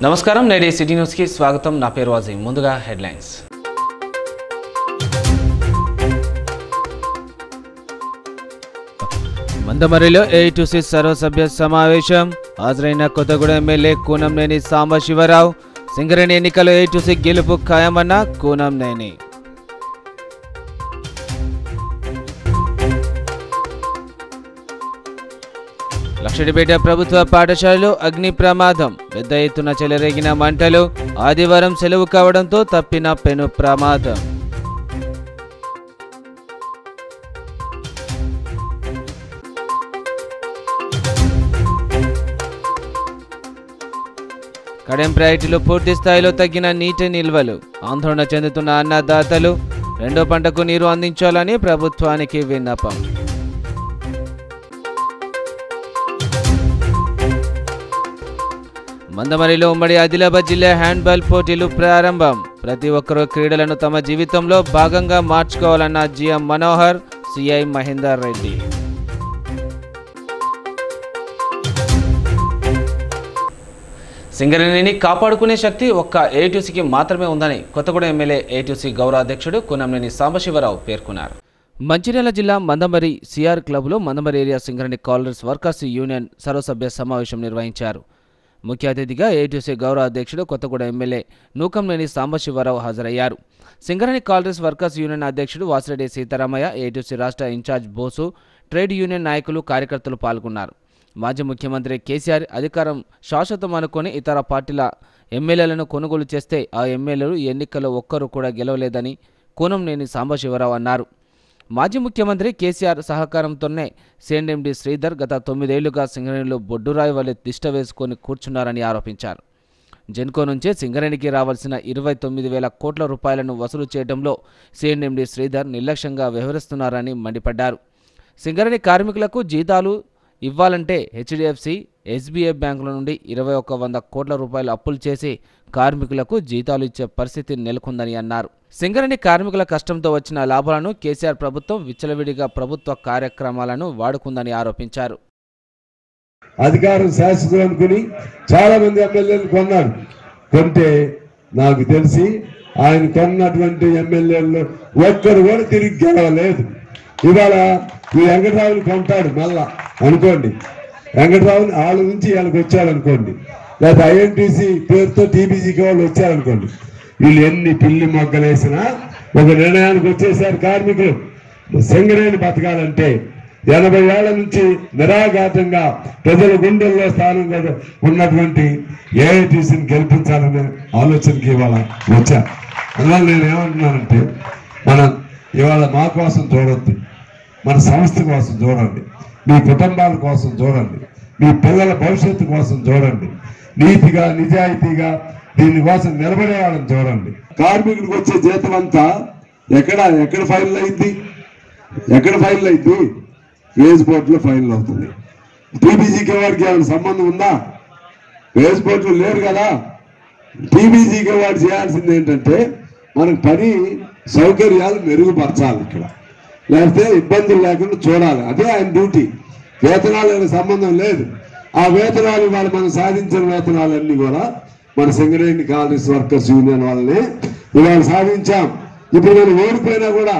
నమస్కారం, నేడే city news కి స్వాగతం. నా పేరు వాజీ. ముందుగా హెడ్లైన్స్. మందమరిలో ఏఐటీసీ సర్వసభ్య సమావేశం. హాజరైన కొత్తగూడెం ఎమ్మెల్యే కూనంనేని సాంబశివరావు. సింగరేణి ఎన్నికల్లో ఏఐటీసీ గెలుపు ఖాయమన్న కూనంనేని. లక్షడిపేట ప్రభుత్వ పాఠశాలలో అగ్ని ప్రమాదం. పెద్ద ఎత్తున చెలరేగిన మంటలు. ఆదివారం సెలవు కావడంతో తప్పిన పెను ప్రమాదం. కడెం ప్రాజెక్టులో పూర్తి స్థాయిలో తగ్గిన నీటి నిల్వలు. ఆందోళన చెందుతున్న అన్నదాతలు. రెండో పంటకు నీరు అందించాలని ప్రభుత్వానికి విన్నపం. మందమరిలో ఉమ్మడి ఆదిలాబాద్ జిల్లా హ్యాండ్బాల్ పోటీలు ప్రారంభం. ప్రతి ఒక్కరూ క్రీడలను తమ జీవితంలో భాగంగా మార్చుకోవాలన్న జిఎం మనోహర్, సిఐ మహేందర్ రెడ్డి. సింగరేణిని కాపాడుకునే శక్తి ఒక్క ఏఐటీసీకి మాత్రమే ఉందని కొత్తగూడెం ఎమ్మెల్యే ఏఐటీసీ గౌరవ అధ్యక్షుడు కూనంనేని సాంబశివరావు పేర్కొన్నారు. మంచిర్యాల జిల్లా మందమరి సిఆర్ క్లబ్లో Mandamarri area Singareni colliers workers union సర్వసభ్య సమావేశం నిర్వహించారు. ముఖ్య అతిథిగా ఏఐటీసీ గౌరవ అధ్యక్షుడు కొత్తగూడెం ఎమ్మెల్యే నూకంనేని సాంబశివరావు హాజరయ్యారు. సింగరేణి కాలర్స్ వర్కర్స్ యూనియన్ అధ్యక్షుడు వాసిరెడ్డి సీతారామయ్య, ఏఐటీసీ రాష్ట్ర ఇన్ఛార్జ్ బోసు, ట్రేడ్ యూనియన్ నాయకులు, కార్యకర్తలు పాల్గొన్నారు. మాజీ ముఖ్యమంత్రి కేసీఆర్ అధికారం శాశ్వతం అనుకుని ఇతర పార్టీల ఎమ్మెల్యేలను కొనుగోలు చేస్తే ఆ ఎమ్మెల్యేలు ఎన్నికల్లో ఒక్కరు కూడా గెలవలేదని కూనంనేని సాంబశివరావు అన్నారు. మాజీ ముఖ్యమంత్రి కేసీఆర్ సహకారంతోనే సిఎండి శ్రీధర్ గత 9 ఏళ్లుగా సింగరేణిలో బొడ్డురాయి వలె తిష్ట వేసుకొని కూర్చున్నారని ఆరోపించారు. జెన్కో నుంచే సింగరేణికి రావాల్సిన 29,000 కోట్ల రూపాయలను వసూలు చేయడంలో సిఎండి శ్రీధర్ నిర్లక్ష్యంగా వ్యవహరిస్తున్నారని మండిపడ్డారు. సింగరేణి కార్మికులకు జీతాలు ఇవ్వాలంటే హెచ్డిఎఫ్సి, ఎస్బీఐ బ్యాంకుల నుండి 2,100 కోట్ల రూపాయలు అప్పులు చేసి కార్మికులకు జీతాలు ఇచ్చే పరిస్థితి నెలకొందని అన్నారు. సింగరేణి కార్మికుల కష్టంతో వచ్చిన లాభాలను కేసీఆర్ ప్రభుత్వం విచ్చలవిడిగా ప్రభుత్వ కార్యక్రమాలను వాడుకుందని ఆరోపించారు. అధికారం శాశ్వతం అనుకుని చాలా మంది ఎమ్మెల్యేలు కొన్నాడు. కొంటే నాకు తెలిసి ఆయన కొన్నటువంటి ఎమ్మెల్యేలు ఒక్కరు కూడా తిరిగి గెలవలేదు. ఇవాళ ఈ వెంకటరావుని కొంటాడు మళ్ళా అనుకోండి, వెంకటరావుని వాళ్ళ నుంచి వాళ్ళకి వచ్చారనుకోండి, లేకపోతే ఐఎన్టీసీ పేరుతో టీబీజీకి వాళ్ళు వచ్చారనుకోండి, వీళ్ళు ఎన్ని పిల్లి మొగ్గలు వేసినా ఒక నిర్ణయానికి వచ్చేసారు. కార్మికులు సింగరేణి బతకాలంటే 80 ఏళ్ల నుంచి నిరాఘాతంగా ప్రజల గుండెల్లో స్థానంగా ఉన్నటువంటి ఏఐటీసీని గెలిపించాలనే ఆలోచనకి ఇవాళ వచ్చారు. అందువల్ల నేను ఏమంటున్నానంటే, మనం ఇవాళ మా కోసం చూడొద్దు, మన సంస్థ కోసం చూడండి, మీ కుటుంబాల కోసం చూడండి, మీ పిల్లల భవిష్యత్తు కోసం చూడండి, నీతిగా నిజాయితీగా దీనికోసం నిలబడే వాళ్ళని చూడండి. కార్మికుడికి వచ్చే జీతం అంతా ఎక్కడ ఫైనల్ అయింది? వేజ్ బోర్డులో ఫైనల్ అవుతుంది. టీబీజీకి వాడికి ఏమైనా సంబంధం ఉందా? వేజ్ బోర్డులో లేరు కదా. టీబీజీకి వాడు చేయాల్సింది ఏంటంటే, మనకు పని సౌకర్యాలు మెరుగుపరచాలి, ఇక్కడ లేకపోతే ఇబ్బందులు లేకుండా చూడాలి. అదే ఆయన డ్యూటీ. వేతనాలకు సంబంధం లేదు. ఆ వేతనాలు వాళ్ళు మనం సాధించిన వేతనాలన్నీ కూడా మన సింగరేణి కాలనీస్ వర్కర్స్ యూనియన్ వాళ్ళని ఇవాళ సాధించాం. ఇప్పుడు మనం ఓడిపోయినా కూడా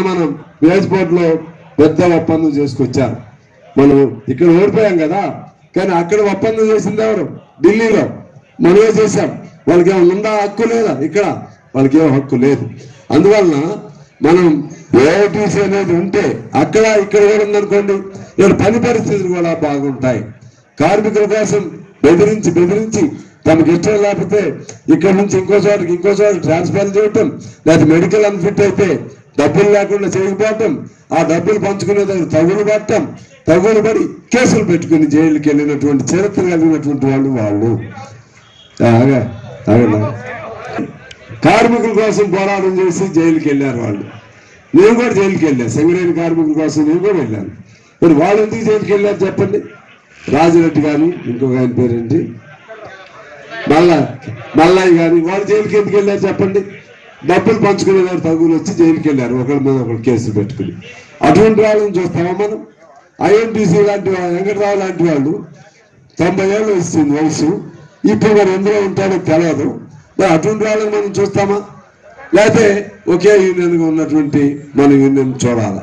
మనం వేజ్ బోర్డులో పెద్ద ఒప్పందం చేసుకొచ్చారు. మనం ఇక్కడ ఓడిపోయాం కదా, కానీ అక్కడ ఒప్పందం చేసింది ఎవరు? ఢిల్లీలో మనమే చేశాం. వాళ్ళకి ఏమైనా ఉందా? హక్కు లేదా? ఇక్కడ వాళ్ళకి ఏమో హక్కు లేదు. అందువలన మనం ఏఐటీసీ అనేది ఉంటే ఇక్కడ కూడా ఉందనుకోండి, ఇక్కడ పని పరిస్థితులు కూడా బాగుంటాయి. కార్మికుల కోసం బెదిరించి తమకు ఇష్టం లేకపోతే ఇక్కడ నుంచి ఇంకో చోటకి ట్రాన్స్ఫర్ చేయటం, లేదా మెడికల్ అన్ఫిట్ అయితే డబ్బులు లేకుండా చేయకపోవటం, ఆ డబ్బులు పంచుకునే దగ్గర తగులు పడి కేసులు పెట్టుకుని జైలుకి వెళ్ళినటువంటి చరిత్ర కలిగినటువంటి వాళ్ళు కార్మికుల కోసం పోరాటం చేసి జైలుకి వెళ్ళారు వాళ్ళు. నేను కూడా జైలుకి వెళ్ళాను. సింగరేణి కార్మికుల కోసం నేను కూడా వెళ్ళాను. మరి వాళ్ళు ఎందుకు జైలుకి వెళ్ళారు చెప్పండి? రాజిరెడ్డి కానీ ఇంకొక ఆయన పేరేంటి, మల్లయ్య కానీ, వాళ్ళు జైలుకి ఎందుకు వెళ్ళారు చెప్పండి? డబ్బులు పంచుకునేవారు తగులు వచ్చి జైలుకి వెళ్ళారు, ఒకరి మీద ఒకరు కేసులు పెట్టుకుని. అటువంటి వాళ్ళని చూస్తామా మనం? ఐఎన్టీసీ లాంటి వెంకటరావు లాంటి వాళ్ళు 90 ఏళ్ళు వస్తుంది వయసు, ఇప్పుడు మరి ఎందులో ఉంటాడో తెలియదు. మరి అటువంటి వాళ్ళని మనం చూస్తామా, లేకపోతే ఒకే యూనియన్గా ఉన్నటువంటి మన యూనియన్ చూడాలా?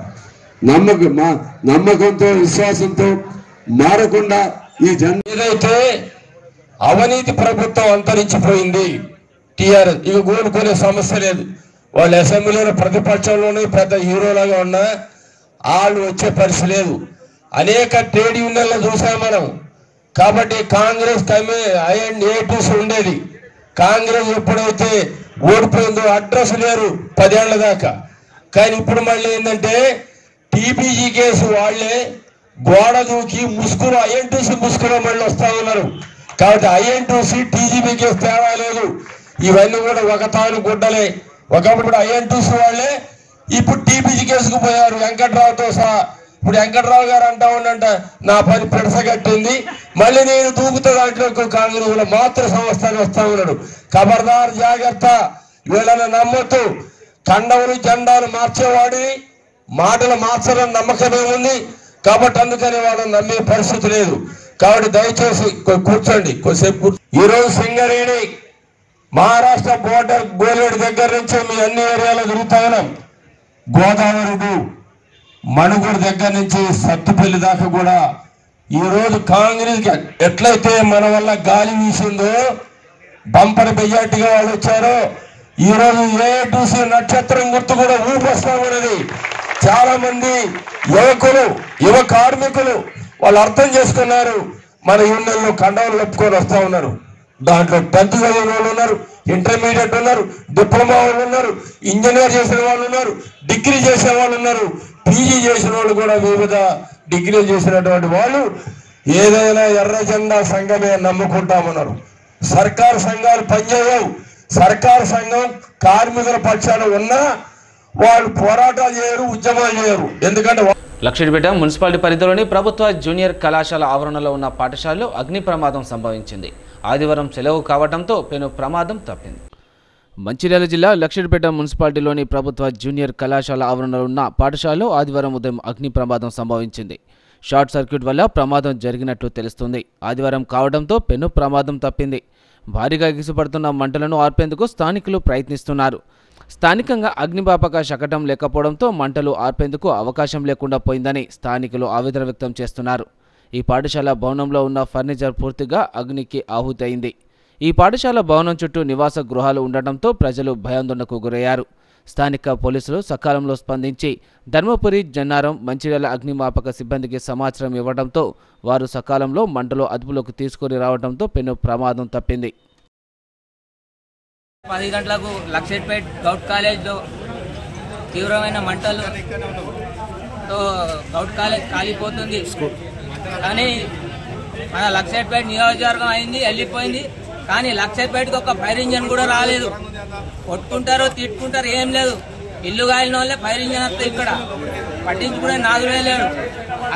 నమ్మకంతో విశ్వాసంతో మారకుండా ఈ ఏదైతే అవినీతి ప్రభుత్వం అంతరించిపోయింది, టీఆర్ఎస్ ఇక కోలుకునే సమస్య లేదు. వాళ్ళు అసెంబ్లీలో ప్రతిపక్షంలోనే పెద్ద హీరోలాగా ఉన్నా వాళ్ళు వచ్చే పరిస్థితి లేదు. అనేక ట్రేడ్ యూనియన్లు చూసాం మనం. కాబట్టి కాంగ్రెస్ ఏటీసీ ఉండేది. కాంగ్రెస్ ఎప్పుడైతే ఓడిపోయిందో అడ్రస్ లేరు 10 ఏళ్ల దాకా. కానీ ఇప్పుడు మళ్ళీ ఏంటంటే టీబీజీ కేసు వాళ్ళే గోడ దూకి ముసుగులో ఐఎన్టీసీ ముసుగులో మళ్ళీ వస్తా ఉన్నారు. కాబట్టి ఐఎన్టీసీ టీజీబీ కేసు తేడా లేదు. ఇవన్నీ కూడా ఒకతాను గుడ్డలే. ఒకప్పుడు ఐఎన్టీసీ వాళ్ళే ఇప్పుడు టీబీజీ కేసుకు పోయారు వెంకట్రావుతో సహా. ఇప్పుడు వెంకట్రావు గారు అంటా ఉండంట నా పని పెడసగట్టింది, మళ్ళీ నేను దూకుతా దాంట్లో కాంగ్రెస్ లో మాతృ సంస్థ అని వస్తా ఉన్నాడు. ఖబర్దార్ జాగ్రత్త, వీళ్ళని నమ్మొద్దు. కండవులు జెండాలు మార్చేవాడిని మాటలు మార్చాలని నమ్మకమే ఉంది. కాబట్టి అందుకని వాళ్ళని నమ్మే పరిస్థితి లేదు. కాబట్టి దయచేసి కూర్చోండి కొద్దిసేపు. ఈరోజు సింగరేణి మహారాష్ట్ర బోర్డర్ గోలేడు దగ్గర నుంచి మీ అన్ని ఏరియాలో తిరుగుతా ఉన్నాం. గోదావరి మణుగూరు దగ్గర నుంచి సత్తుపల్లి దాకా కూడా ఈ రోజు కాంగ్రెస్ ఎట్లయితే మన వల్ల గాలి వీసిందో, బంపర్ మెజార్టీగా వాళ్ళు వచ్చారో, ఈ రోజు ఏఐటీసీ నక్షత్రం గుర్తు కూడా ఊపొస్తా ఉన్నది. చాలా మంది యువకులు యువ కార్మికులు వాళ్ళు అర్థం చేసుకున్నారు. మన యూనియన్లో కండవలు కప్పుకొని వస్తా ఉన్నారు. దాంట్లో 10th చదివిన వాళ్ళు ఉన్నారు, ఇంటర్మీడియట్ ఉన్నారు, డిప్లొమా వాళ్ళు ఉన్నారు, ఇంజనీర్ చేసిన వాళ్ళు ఉన్నారు, డిగ్రీ చేసే వాళ్ళు ఉన్నారు, పీజీ చేసిన వాళ్ళు కూడా వివిధ డిగ్రీలు చేసినటువంటి వాళ్ళు ఏదైనా ఎర్ర జెండా సంఘమే నమ్ముకుంటామన్నారు. సర్కారు సంఘాలు పనిచేయవు. సర్కారు సంఘం కార్మికుల పక్షాన ఉన్నా వాళ్ళు పోరాటాలు చేయరు, ఉద్యమాలు చేయరు. ఎందుకంటే లక్షిడిపేట మున్సిపాలిటీ పరిధిలోని ప్రభుత్వ జూనియర్ కళాశాల ఆవరణలో ఉన్న పాఠశాలలో అగ్ని ప్రమాదం సంభవించింది. ఆదివారం సెలవు కావడంతో పెను ప్రమాదం తప్పింది. మంచిర్యాల జిల్లా లక్షిడిపేట మున్సిపాలిటీలోని ప్రభుత్వ జూనియర్ కళాశాల ఆవరణలో ఉన్న పాఠశాలలో ఆదివారం ఉదయం అగ్ని ప్రమాదం సంభవించింది. షార్ట్ సర్క్యూట్ వల్ల ప్రమాదం జరిగినట్లు తెలుస్తుంది. ఆదివారం కావడంతో పెను ప్రమాదం తప్పింది. భారీగా ఎగిసిపడుతున్న మంటలను ఆర్పేందుకు స్థానికులు ప్రయత్నిస్తున్నారు. స్థానికంగా అగ్నిమాపక శకటం లేకపోవడంతో మంటలు ఆర్పేందుకు అవకాశం లేకుండా పోయిందని స్థానికులు ఆవేదన వ్యక్తం చేస్తున్నారు. ఈ పాఠశాల భవనంలో ఉన్న ఫర్నిచర్ పూర్తిగా అగ్నికి ఆహుతైంది. ఈ పాఠశాల భవనం చుట్టూ నివాస గృహాలు ఉండటంతో ప్రజలు భయాందోళనకు గురయ్యారు. స్థానిక పోలీసులు సకాలంలో స్పందించి ధర్మపురి, జన్నారం, మంచిర్యాల అగ్నిమాపక సిబ్బందికి సమాచారం ఇవ్వడంతో వారు సకాలంలో మంటలు అదుపులోకి తీసుకుని రావడంతో పెను ప్రమాదం తప్పింది. 10 గంటలకు లక్షపేట్ గౌట్ కాలేజ్లో తీవ్రమైన మంటలతో గౌట్ కాలేజ్ కాలిపోతుంది. కానీ మన లక్షపేట్ నియోజకవర్గం అయింది, వెళ్ళిపోయింది. కానీ లక్షపేటకి ఒక ఫైర్ ఇంజన్ కూడా రాలేదు. కొట్టుకుంటారు, తిట్టుకుంటారు, ఏం లేదు. ఇల్లు కాలిన వాళ్ళే ఫైర్ ఇంజన్ వస్తాయి. ఇక్కడ పట్టించుకునే నాదులే లేడు.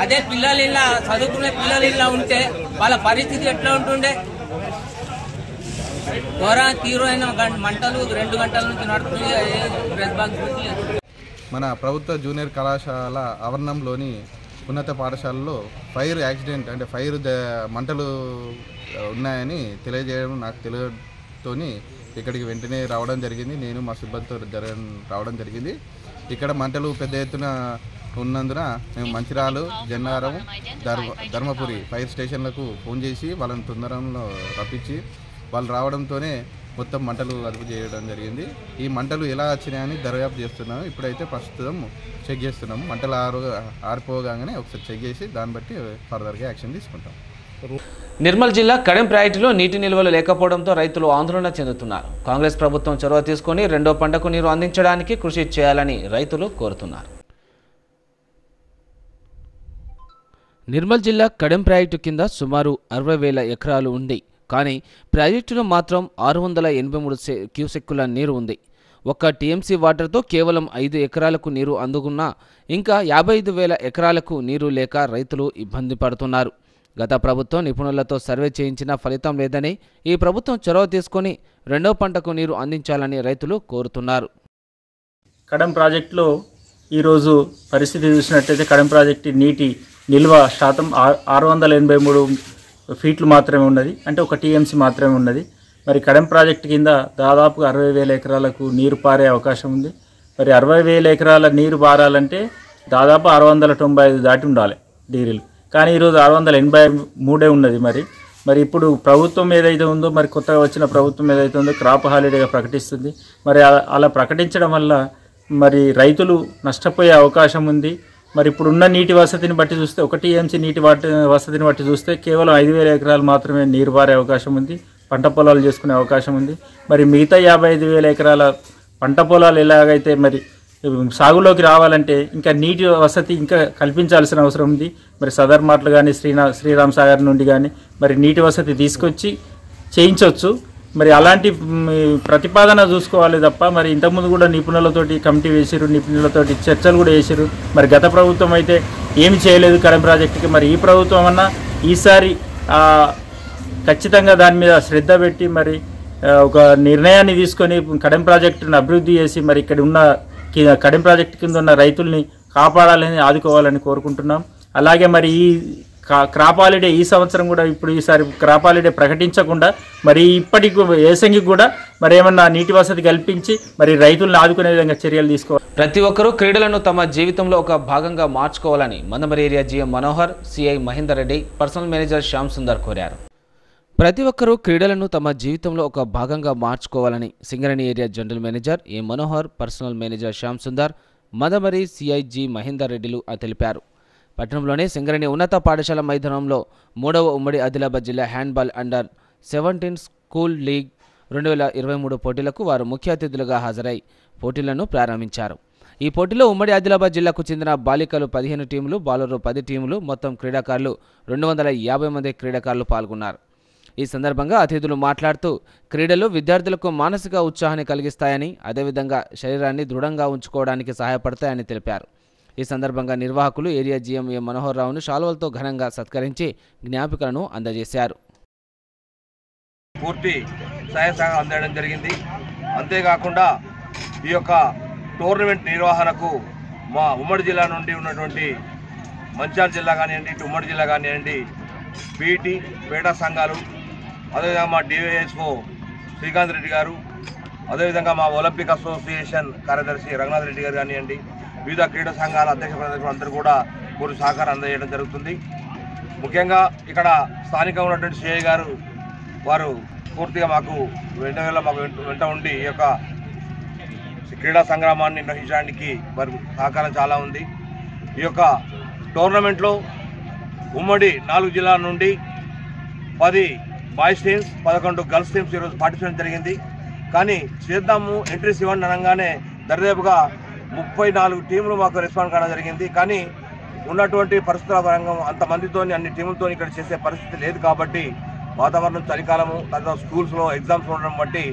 అదే పిల్లలు ఇలా చదువుకునే పిల్లలు ఇలా ఉంటే వాళ్ళ పరిస్థితి ఎట్లా ఉంటుండే? తీవ్రమైన మంటలు 2 గంటల నుంచి నడుస్తుంది. మన ప్రభుత్వ జూనియర్ కళాశాల ఆవరణంలోని ఉన్నత పాఠశాలలో ఫైర్ యాక్సిడెంట్ అంటే మంటలు ఉన్నాయని తెలియజేయడం నాకు తెలియతోని ఇక్కడికి వెంటనే రావడం జరిగింది. నేను మా సిబ్బందితో రావడం జరిగింది. ఇక్కడ మంటలు పెద్ద ఎత్తున ఉన్నందున మేము మంచిర్యాల, జన్నారం, ధర్మపురి ఫైర్ స్టేషన్లకు ఫోన్ చేసి వాళ్ళని తొందరలో రప్పించి వాళ్ళు రావడంతోనే మొత్తం మంటలు అదుపు చేయడం జరిగింది. ఈ మంటలు ఎలా వచ్చినాయని దర్యాప్తు చేస్తున్నాము. ఇప్పుడైతే ప్రస్తుతం చెక్ చేస్తున్నాము. మంటలు ఆరిపోగానే ఒకసారి చెక్ చేసి దాన్ని బట్టి ఫర్దర్గా యాక్షన్ తీసుకుంటాం. నిర్మల్ జిల్లా కడెం ప్రాజెక్టులో నీటి నిల్వలు లేకపోవడంతో రైతులు ఆందోళన చెందుతున్నారు. కాంగ్రెస్ ప్రభుత్వం చొరవ తీసుకొని రెండో పంటకు నీరు అందించడానికి కృషి చేయాలని రైతులు కోరుతున్నారు. నిర్మల్ జిల్లా కడెం ప్రాజెక్టు కింద సుమారు 60,000 ఎకరాలు ఉంది. కానీ ప్రాజెక్టులో మాత్రం 683 క్యూసెక్కుల నీరు ఉంది. ఒక్క టీఎంసీ వాటర్తో కేవలం 5 ఎకరాలకు నీరు అందుకున్నా ఇంకా 55,000 ఎకరాలకు నీరు లేక రైతులు ఇబ్బంది పడుతున్నారు. గత ప్రభుత్వం నిపుణులతో సర్వే చేయించిన ఫలితం లేదని ఈ ప్రభుత్వం చొరవ తీసుకొని రెండో పంటకు నీరు అందించాలని రైతులు కోరుతున్నారు. కడెం ప్రాజెక్టులో ఈరోజు పరిస్థితి చూసినట్టయితే కడెం ప్రాజెక్టు నీటి నిల్వ శాతం 683 ఫీట్లు మాత్రమే ఉన్నది, అంటే ఒక టీఎంసీ మాత్రమే ఉన్నది. మరి కడెం ప్రాజెక్టు కింద దాదాపు 60,000 ఎకరాలకు నీరు పారే అవకాశం ఉంది. మరి 60,000 ఎకరాల నీరు పారాలంటే దాదాపు 695 దాటి ఉండాలి డిగ్రీలు, కానీ ఈరోజు 683 ఉన్నది. మరి ఇప్పుడు ప్రభుత్వం ఏదైతే ఉందో, మరి కొత్తగా వచ్చిన ప్రభుత్వం ఏదైతే ఉందో క్రాప్ హాలిడేగా ప్రకటిస్తుంది. మరి అలా ప్రకటించడం వల్ల మరి రైతులు నష్టపోయే అవకాశం ఉంది. మరి ఇప్పుడున్న నీటి వసతిని బట్టి చూస్తే, ఒక టీఎంసీ నీటి వసతిని బట్టి చూస్తే కేవలం 5,000 ఎకరాలు మాత్రమే నీరు పారే అవకాశం ఉంది, పంట పొలాలు చేసుకునే అవకాశం ఉంది. మరి మిగతా 55,000 ఎకరాల పంట పొలాలు ఎలాగైతే మరి సాగులోకి రావాలంటే ఇంకా నీటి వసతి ఇంకా కల్పించాల్సిన అవసరం ఉంది. మరి సదర్ మాటలు కానీ శ్రీరామ్ సాగర్ నుండి కానీ మరి నీటి వసతి తీసుకొచ్చి చేయించవచ్చు. మరి అలాంటి ప్రతిపాదన చూసుకోవాలి తప్ప, మరి ఇంతకుముందు కూడా నిపుణులతోటి కమిటీ వేసారు, నిపుణులతోటి చర్చలు కూడా వేసారు. మరి గత ప్రభుత్వం అయితే ఏమి చేయలేదు కడెం ప్రాజెక్టుకి. మరి ఈ ప్రభుత్వం అన్నా ఈసారి ఖచ్చితంగా దాని మీద శ్రద్ధ పెట్టి మరి ఒక నిర్ణయాన్ని తీసుకొని కడెం ప్రాజెక్టును అభివృద్ధి చేసి మరి ఇక్కడ ఉన్న కడెం ప్రాజెక్టు కింద ఉన్న రైతుల్ని కాపాడాలని, ఆదుకోవాలని కోరుకుంటున్నాం. అలాగే మరి ఈ క్రాప్ హాలిడే ఈ సంవత్సరం కూడా ఇప్పుడు ఈసారి క్రాప్ హాలిడే ప్రకటించకుండా మరి ఇప్పటికి ఏసంగికి కూడా మరి ఏమన్నా నీటి వసతి కల్పించి మరి రైతులను ఆదుకునే విధంగా చర్యలు తీసుకోవాలి. ప్రతి ఒక్కరూ క్రీడలను తమ జీవితంలో ఒక భాగంగా మార్చుకోవాలని Mandamarri area GM Manohar, CI Mahender Reddy, personal manager Shyam Sundar కోరారు. ప్రతి ఒక్కరూ క్రీడలను తమ జీవితంలో ఒక భాగంగా మార్చుకోవాలని సింగరేణి ఏరియా జనరల్ మేనేజర్ ఏ Manohar, personal manager Shyam Sundar, Mandamarri CIG Mahender రెడ్డిలు తెలిపారు. పట్టణంలోని సింగరేణి ఉన్నత పాఠశాల మైదానంలో 3వ ఉమ్మడి ఆదిలాబాద్ జిల్లా హ్యాండ్బాల్ అండర్-17 స్కూల్ లీగ్ 2023 పోటీలకు వారు ముఖ్య అతిథులుగా హాజరై పోటీలను ప్రారంభించారు. ఈ పోటీలో ఉమ్మడి ఆదిలాబాద్ జిల్లాకు చెందిన బాలికలు 15 టీములు, బాలురు 10 టీములు, మొత్తం క్రీడాకారులు 250 మంది క్రీడాకారులు పాల్గొన్నారు. ఈ సందర్భంగా అతిథులు మాట్లాడుతూ క్రీడలు విద్యార్థులకు మానసిక ఉత్సాహాన్ని కలిగిస్తాయని, అదేవిధంగా శరీరాన్ని దృఢంగా ఉంచుకోవడానికి సహాయపడతాయని తెలిపారు. ఈ సందర్భంగా నిర్వాహకులు ఏరియా జీఎం ఏ మనోహర్ రావును శాలువలతో ఘనంగా సత్కరించి జ్ఞాపికలను అందజేశారు. పూర్తి సహాయ సహకారం అందడం జరిగింది. అంతేకాకుండా ఈ యొక్క టోర్నమెంట్ నిర్వహణకు మా ఉమ్మడి జిల్లా నుండి ఉన్నటువంటి మంచిర్యాల జిల్లా కానివ్వండి, ఇటు ఉమ్మడి జిల్లా కానివ్వండి, పీటీ పేటా సంఘాలు, అదేవిధంగా మా డివైఎస్ఓ శ్రీకాంత్ రెడ్డి గారు, అదేవిధంగా మా ఒలింపిక్ అసోసియేషన్ కార్యదర్శి రఘునాథ్ రెడ్డి గారు కానివ్వండి, వివిధ క్రీడా సంఘాల అధ్యక్షులు అందరూ కూడా పూర్తి సహకారం అందజేయడం జరుగుతుంది. ముఖ్యంగా ఇక్కడ స్థానికంగా ఉన్నటువంటి సిఐ గారు వారు పూర్తిగా మాకు వెంట ఉండి ఈ యొక్క క్రీడా సంగ్రామాన్ని నిర్వహించడానికి వారి సహకారం చాలా ఉంది. ఈ యొక్క టోర్నమెంట్లో ఉమ్మడి 4 జిల్లాల నుండి 10 బాయ్స్ టీమ్స్, 11 గర్ల్స్ టీమ్స్ ఈరోజు పార్టిసిపేట్ జరిగింది. కానీ చేద్దాము ఎంట్రీస్ ఇవ్వండి అనగానే దరిదాపుగా 34 టీములు మాకు రెస్పాండ్ కావడం జరిగింది. కానీ ఉన్నటువంటి పరిస్థితుల పరంగా అంతమందితో అన్ని టీములతో ఇక్కడ చేసే పరిస్థితి లేదు. కాబట్టి వాతావరణం చలికాలము, తర్వాత స్కూల్స్లో ఎగ్జామ్స్ ఉండడం బట్టి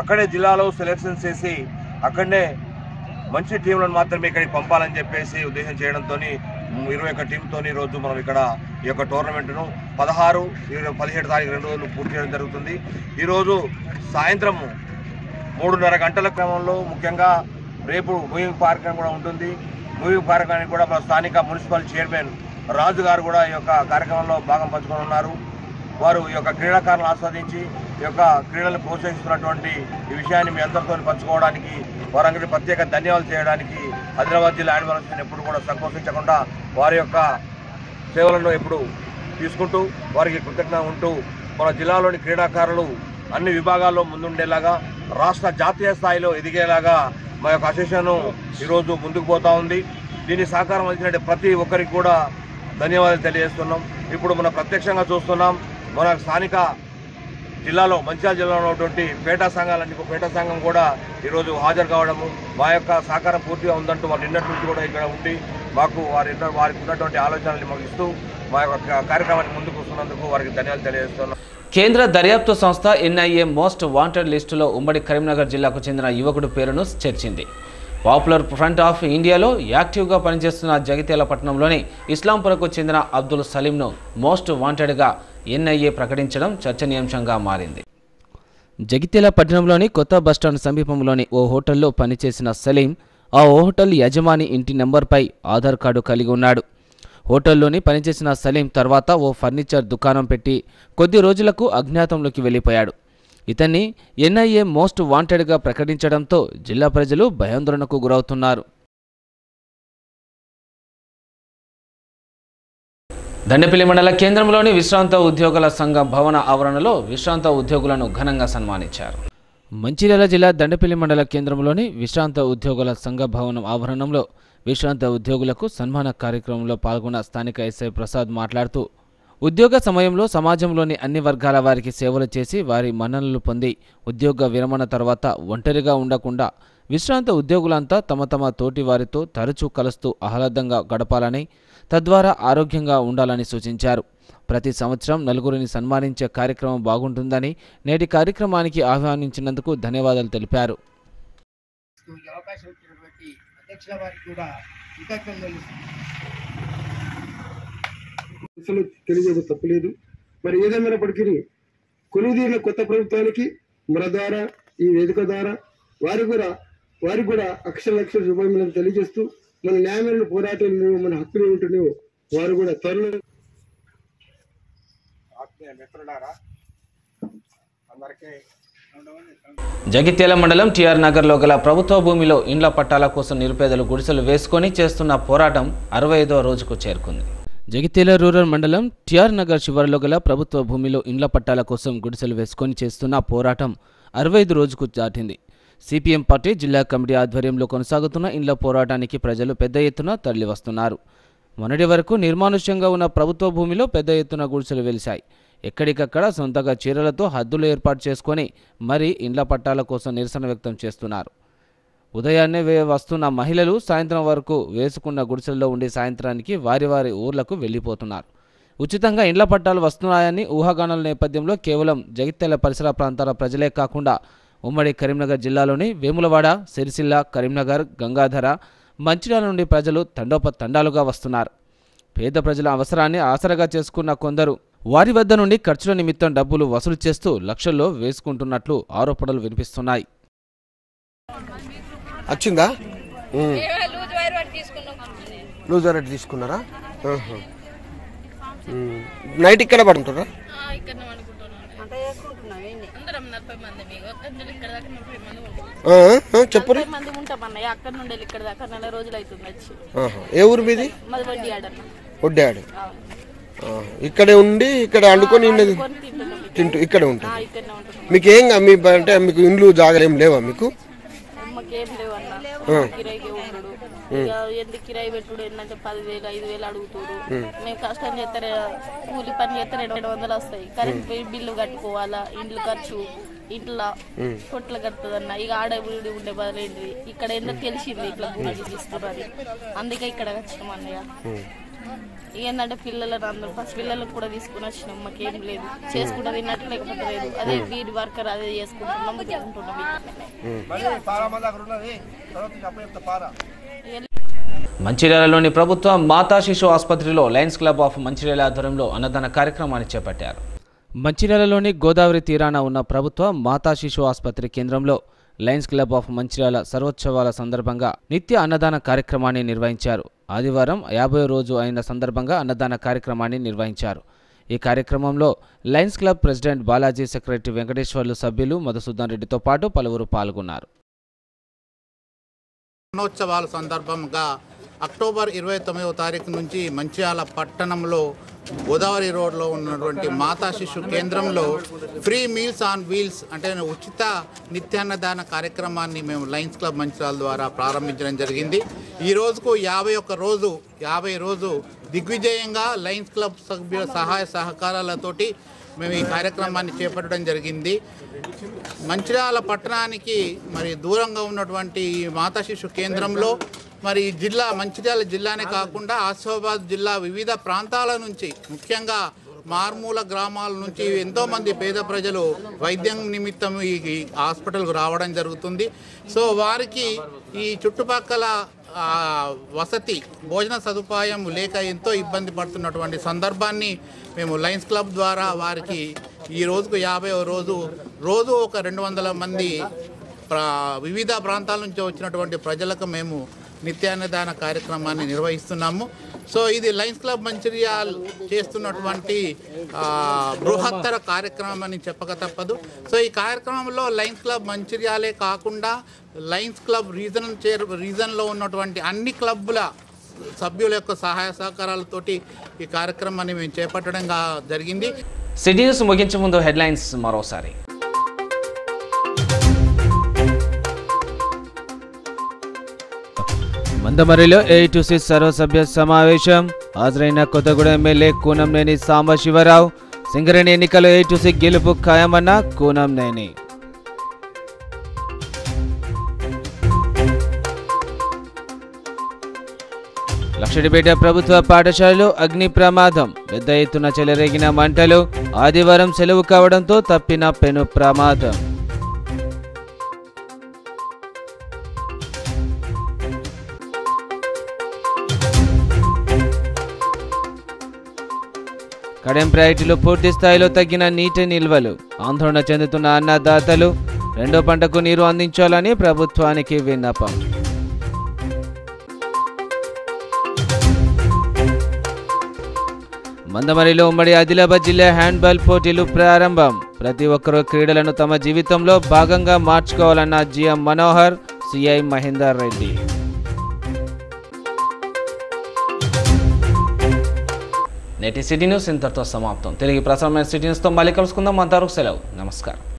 అక్కడే జిల్లాలో సెలెక్షన్ చేసి అక్కడనే మంచి టీంలను మాత్రమే ఇక్కడికి పంపాలని చెప్పేసి ఉద్దేశం చేయడంతో 21 టీంతో ఈరోజు మనం ఇక్కడ ఈ యొక్క టోర్నమెంట్ను 16, 17 తారీఖు 2 రోజులు పూర్తి చేయడం జరుగుతుంది. ఈరోజు సాయంత్రం 3:30 గంటల క్రమంలో ముఖ్యంగా రేపు మూవింగ్ కార్యక్రమం కూడా ఉంటుంది. మూవింగ్ కార్యక్రమానికి కూడా మన స్థానిక మున్సిపల్ చైర్మన్ రాజు గారు కూడా ఈ యొక్క కార్యక్రమంలో భాగం పంచుకొని ఉన్నారు. వారు ఈ యొక్క క్రీడాకారులను ఆస్వాదించి ఈ యొక్క క్రీడలను ప్రోత్సహిస్తున్నటువంటి ఈ విషయాన్ని మీ అందరితో పంచుకోవడానికి, వారందరికీ ప్రత్యేక ధన్యవాదాలు చేయడానికి ఆదిలాబాద్ జిల్లా హ్యాండ్బాల్ అసోసియేషన్ ఎప్పుడు కూడా సంకోచించకుండా వారి యొక్క సేవలను ఎప్పుడు తీసుకుంటూ వారికి కృతజ్ఞత ఉంటూ మన జిల్లాలోని క్రీడాకారులు అన్ని విభాగాల్లో ముందుండేలాగా, రాష్ట్ర జాతీయ స్థాయిలో ఎదిగేలాగా మా యొక్క అసోసియేషన్ ఈరోజు ముందుకు పోతూ ఉంది. దీన్ని సహకారం అందించిన ప్రతి ఒక్కరికి కూడా ధన్యవాదాలు తెలియజేస్తున్నాం. ఇప్పుడు మనం ప్రత్యక్షంగా చూస్తున్నాం, మన స్థానిక జిల్లాలో మంచిర్యాల జిల్లాలో ఉన్నటువంటి పేటా సంఘాలన్నీ పేటా సంఘం కూడా ఈరోజు హాజరు కావడము, మా యొక్క సహకారం పూర్తిగా ఉందంటూ వారి నిన్నటి నుంచి కూడా ఇక్కడ ఉండి మాకు వారికి ఉన్నటువంటి ఆలోచనలు మాకు ఇస్తూ మా యొక్క కార్యక్రమాన్ని ముందుకు వస్తున్నందుకు వారికి ధన్యవాదాలు తెలియజేస్తున్నాం. కేంద్ర దర్యాప్తు సంస్థ ఎన్ఐఏ మోస్ట్ వాంటెడ్ లిస్టులో ఉమ్మడి కరీంనగర్ జిల్లాకు చెందిన యువకుడు పేరును చేర్చింది. పాపులర్ ఫ్రంట్ ఆఫ్ ఇండియాలో యాక్టివ్గా పనిచేస్తున్న జగిత్యాల పట్టణంలోని ఇస్లాంపురకు చెందిన అబ్దుల్ సలీంను మోస్ట్ వాంటెడ్గా ఎన్ఐఏ ప్రకటించడం చర్చనీయాంశంగా మారింది. జగిత్యాల పట్టణంలోని కొత్త బస్టాండ్ సమీపంలోని ఓ హోటల్లో పనిచేసిన సలీం ఆ హోటల్ యజమాని ఇంటి నెంబర్పై ఆధార్ కార్డు కలిగి ఉన్నాడు. హోటల్లోని పనిచేసిన సలీం తర్వాత ఓ ఫర్నిచర్ దుకాణం పెట్టి కొద్ది రోజులకు అజ్ఞాతంలోకి వెళ్లిపోయాడు. ఇతన్ని ఎన్ఐఏ మోస్ట్ వాంటెడ్గా ప్రకటించడంతో జిల్లా ప్రజలు భయాందోళనకు గురవుతున్నారు. దండేపల్లి మండల కేంద్రంలోని విశ్రాంత ఉద్యోగుల సంఘ భవన ఆవరణలో విశ్రాంత ఉద్యోగులను ఘనంగా సన్మానించారు. మంచిర్యాల జిల్లా దండేపల్లి మండల కేంద్రంలోని విశ్రాంత ఉద్యోగుల సంఘ భవనం ఆవరణంలో విశ్రాంత ఉద్యోగులకు సన్మాన కార్యక్రమంలో పాల్గొన్న స్థానిక ఎస్ఐ ప్రసాద్ మాట్లాడుతూ ఉద్యోగ సమయంలో సమాజంలోని అన్ని వర్గాల వారికి సేవలు చేసి వారి మన్ననలు పొంది ఉద్యోగ విరమణ తర్వాత ఒంటరిగా ఉండకుండా విశ్రాంత ఉద్యోగులంతా తమ తమ తోటి వారితో తరచూ కలుస్తూ ఆహ్లాదంగా గడపాలని తద్వారా ఆరోగ్యంగా ఉండాలని సూచించారు. ప్రతి సంవత్సరం నలుగురిని సన్మానించే కార్యక్రమం బాగుంటుందని నేటి కార్యక్రమానికి ఆహ్వానించినందుకు ధన్యవాదాలు తెలిపారు. తెలియజేయడం తప్పలేదు. మరి ఏదేమైనప్పటికీ కొలువుదీరిన కొత్త ప్రభుత్వానికి మన ద్వారా ఈ వేదిక ద్వారా వారికి కూడా అక్షర శుభాభినందనలు తెలియజేస్తూ మన న్యాయమైన పోరాటాలు మన హక్కులు ఉంటున్నాయో వారు కూడా త్వరలో జగిత్యాల మండలం టిఆర్ నగర్లో గల ప్రభుత్వ భూమిలో ఇండ్ల పట్టాల కోసం నిరుపేదలు గుడిసెలు వేసుకొని చేస్తున్న పోరాటం 65వ రోజుకు చేరుకుంది. జగిత్యాల రూరల్ మండలం టిఆర్ నగర్ శివారులో గల ప్రభుత్వ భూమిలో ఇండ్ల పట్టాల కోసం గుడిసెలు వేసుకొని చేస్తున్న పోరాటం 65 రోజుకు దాటింది. సిపిఎం పార్టీ జిల్లా కమిటీ ఆధ్వర్యంలో కొనసాగుతున్న ఇండ్ల పోరాటానికి ప్రజలు పెద్ద ఎత్తున తరలివస్తున్నారు. మొన్నటి వరకు నిర్మానుష్యంగా ఉన్న ప్రభుత్వ భూమిలో పెద్ద ఎత్తున గుడిసెలు వెలిశాయి. ఎక్కడికక్కడ సొంతగా చీరలతో హద్దులు ఏర్పాటు చేసుకొని మరీ ఇండ్ల పట్టాల కోసం నిరసన వ్యక్తం చేస్తున్నారు. ఉదయాన్నే వస్తున్న మహిళలు సాయంత్రం వరకు వేసుకున్న గుడిసెల్లో ఉండి సాయంత్రానికి వారి వారి ఊర్లకు వెళ్ళిపోతున్నారు. ఉచితంగా ఇండ్ల పట్టాలు వస్తున్నాయని ఊహాగానాల నేపథ్యంలో కేవలం జగిత్యాల పరిసర ప్రాంతాల ప్రజలే కాకుండా ఉమ్మడి కరీంనగర్ జిల్లాలోని వేములవాడ, సిరిసిల్ల, కరీంనగర్, గంగాధర, మంచిర్యాల నుండి ప్రజలు తండోపతండాలుగా వస్తున్నారు. పేద ప్రజల అవసరాన్ని ఆసరగా చేసుకున్న కొందరు వారి వద్ద నుండి ఖర్చుల నిమిత్తం డబ్బులు వసూలు చేస్తూ లక్షల్లో వేసుకుంటున్నట్లు ఆరోపణలు వినిపిస్తున్నాయి. వచ్చిందా? లూజ్ వైర్ తీసుకున్నారా? నైట్ ఇక్కడ పడుకుంటారా? చెప్పరు. ఏ ఊరు మీది? వడ్డాడు. ఇక్కడే ఉండి ఇక్కడ వండుకొని తింటూ ఇక్కడే ఉంటారు. మీకు ఏం మీ అంటే మీకు ఇండ్లు జాగాలు ఏం లేవా మీకు? ఎందుకు కిరాయి పెట్టుడు ఏంటంటే 10,000 5,000 అడుగుతాడు. మేము కష్టం చేస్తే కూలి పని చేస్తే 200 వస్తాయి. కరెంట్ బిల్లు కట్టుకోవాలా, ఇండ్లు ఖర్చు, ఇంట్లో కొట్లు కడుతుందన్న. ఇక ఆడబిడి ఉండే బదులేంటి ఇక్కడ ఎందుకు తెలిసింది ఇట్లా భూమి తీసుకున్నది. అందుకే ఇక్కడ వచ్చినాం అన్నయ్య. ఏంటంటే పిల్లలను అందరూ ఫస్ట్ పిల్లలకు కూడా తీసుకుని వచ్చినాం. మాకేం లేదు, చేసుకుంటా తిన్నట్టు లేకపోతే లేదు. అదే వీడి వర్కర్ అదే చేసుకుంటున్నాం. మంచిర్యాలలోని ప్రభుత్వ మాతా శిశు ఆసుపత్రిలో లయన్స్ క్లబ్ ఆఫ్ మంచిర్యాల ఆధ్వర్యంలో అన్నదాన కార్యక్రమాన్ని చేపట్టారు. మంచిర్యాలలోని గోదావరి తీరాన ఉన్న ప్రభుత్వ మాతా శిశు ఆసుపత్రి కేంద్రంలో లయన్స్ క్లబ్ ఆఫ్ మంచిర్యాల సర్వోత్సవాల సందర్భంగా నిత్య అన్నదాన కార్యక్రమాన్ని నిర్వహించారు. ఆదివారం 50వ రోజు అయిన సందర్భంగా అన్నదాన కార్యక్రమాన్ని నిర్వహించారు. ఈ కార్యక్రమంలో Lions club president Balaji, secretary Venkateswarlu, సభ్యులు మధుసూదన్ రెడ్డితో పాటు పలువురు పాల్గొన్నారు. అన్నోత్సవాల సందర్భంగా అక్టోబర్ 29వ తారీఖు నుంచి మంచిర్యాల పట్టణంలో గోదావరి రోడ్లో ఉన్నటువంటి మాతా శిశు కేంద్రంలో ఫ్రీ మీల్స్ ఆన్ వీల్స్ అంటే ఉచిత నిత్యాన్నదాన కార్యక్రమాన్ని మేము లయన్స్ క్లబ్ మంచిర్యాల ద్వారా ప్రారంభించడం జరిగింది. ఈ రోజుకు 50 రోజు దిగ్విజయంగా లయన్స్ క్లబ్ సభ్యుల సహాయ సహకారాలతోటి మేము ఈ కార్యక్రమాన్ని చేపట్టడం జరిగింది. మంచిర్యాల పట్టణానికి మరి దూరంగా ఉన్నటువంటి మాతా శిశు కేంద్రంలో మరి మంచిర్యాల జిల్లానే కాకుండా ఆసిఫాబాద్ జిల్లా వివిధ ప్రాంతాల నుంచి, ముఖ్యంగా మారుమూల గ్రామాల నుంచి ఎంతోమంది పేద ప్రజలు వైద్యం నిమిత్తం ఈ హాస్పిటల్కు రావడం జరుగుతుంది. సో వారికి ఈ చుట్టుపక్కల వసతి, భోజన సదుపాయం లేక ఎంతో ఇబ్బంది పడుతున్నటువంటి సందర్భాన్ని మేము లయన్స్ క్లబ్ ద్వారా వారికి ఈ రోజుకు 50వ రోజు ఒక 200 మంది వివిధ ప్రాంతాల నుంచి వచ్చినటువంటి ప్రజలకు మేము నిత్యాన్నదాన కార్యక్రమాన్ని నిర్వహిస్తున్నాము. సో ఇది లయన్స్ క్లబ్ మంచిర్యాల్ చేస్తున్నటువంటి బృహత్తర కార్యక్రమం అని చెప్పక తప్పదు. సో ఈ కార్యక్రమంలో లయన్స్ క్లబ్ మంచిర్యాలే కాకుండా లయన్స్ క్లబ్ రీజన్లో ఉన్నటువంటి అన్ని క్లబ్బుల సభ్యుల యొక్క సహాయ సహకారాలతోటి ఈ కార్యక్రమాన్ని మేము చేపట్టడం జరిగింది. సిటీ న్యూస్ ముగించే ముందు హెడ్లైన్స్ మరోసారి. మందమరిలో ఏఐటీసీ సర్వసభ్య సమావేశం. హాజరైన కొత్తగూడెం ఎమ్మెల్యే కూనంనేని సాంబశివరావు. సింగరేణి ఎన్నికల్లో ఏఐటీసీ గెలుపు ఖాయమన్న కూనంనేని. లక్షడిపేట ప్రభుత్వ పాఠశాలలో అగ్ని ప్రమాదం. పెద్ద ఎత్తున చెలరేగిన మంటలు. ఆదివారం సెలవు కావడంతో తప్పిన పెను ప్రమాదం. కడెం ప్రయారిటీలో పూర్తి స్థాయిలో తగ్గిన నీటి నిల్వలు. ఆందోళన చెందుతున్న అన్నదాతలు. రెండో పంటకు నీరు అందించాలని ప్రభుత్వానికి విన్నపం. మందమరిలో ఉమ్మడి ఆదిలాబాద్ జిల్లా హ్యాండ్బాల్ పోటీలు ప్రారంభం. ప్రతి ఒక్కరూ క్రీడలను తమ జీవితంలో భాగంగా మార్చుకోవాలన్న జిఎం మనోహర్, సిఐ మహేందర్ రెడ్డి. నేటి సిటీ న్యూస్ ఇంతటితో సమాప్తం. తిరిగి ప్రసారమైన సిటీ న్యూస్తో మళ్ళీ కలుసుకుందాం. అంతవరకు సెలవు. నమస్కారం.